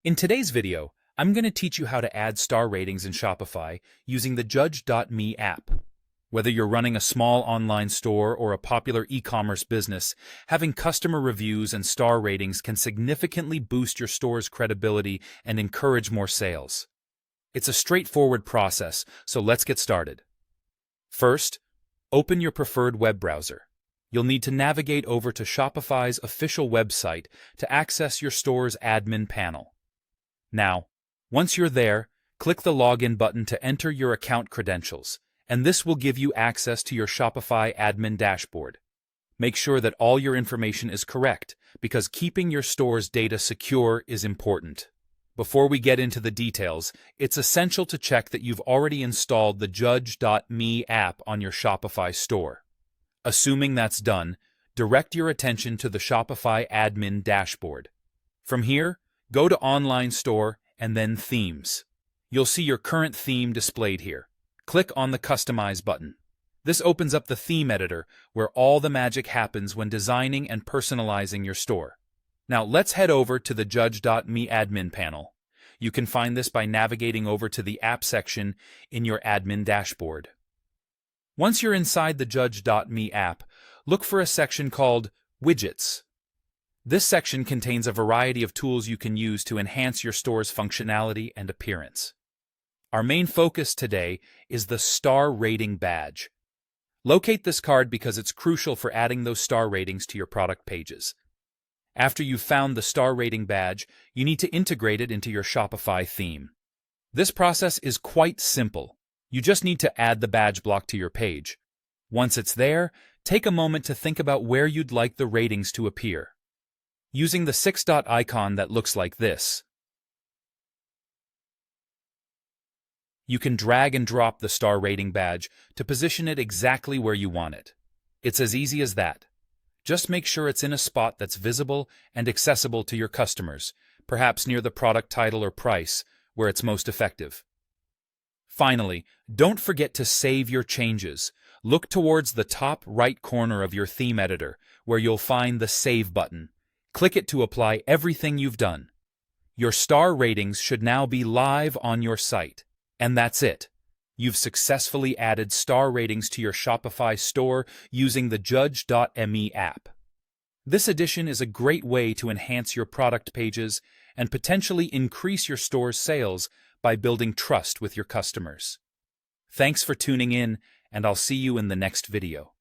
In today's video, I'm going to teach you how to add star ratings in Shopify using the Judge.me app. Whether you're running a small online store or a popular e-commerce business, having customer reviews and star ratings can significantly boost your store's credibility and encourage more sales. It's a straightforward process, so let's get started. First, open your preferred web browser. You'll need to navigate over to Shopify's official website to access your store's admin panel. Now, once you're there, click the Login button to enter your account credentials, and this will give you access to your Shopify admin dashboard. Make sure that all your information is correct, because keeping your store's data secure is important. Before we get into the details, it's essential to check that you've already installed the Judge.me app on your Shopify store. Assuming that's done, direct your attention to the Shopify admin dashboard. From here, go to Online Store and then Themes. You'll see your current theme displayed here. Click on the Customize button. This opens up the theme editor, where all the magic happens when designing and personalizing your store. Now let's head over to the Judge.me admin panel. You can find this by navigating over to the App section in your admin dashboard. Once you're inside the Judge.me app, look for a section called Widgets. This section contains a variety of tools you can use to enhance your store's functionality and appearance. Our main focus today is the Star Rating Badge. Locate this card because it's crucial for adding those star ratings to your product pages. After you've found the Star Rating Badge, you need to integrate it into your Shopify theme. This process is quite simple. You just need to add the badge block to your page. Once it's there, take a moment to think about where you'd like the ratings to appear. Using the 6-dot icon that looks like this, you can drag and drop the Star Rating Badge to position it exactly where you want it. It's as easy as that. Just make sure it's in a spot that's visible and accessible to your customers, perhaps near the product title or price, where it's most effective. Finally, don't forget to save your changes. Look towards the top right corner of your theme editor, where you'll find the Save button. Click it to apply everything you've done. Your star ratings should now be live on your site. And that's it. You've successfully added star ratings to your Shopify store using the Judge.me app. This addition is a great way to enhance your product pages and potentially increase your store's sales by building trust with your customers. Thanks for tuning in, and I'll see you in the next video.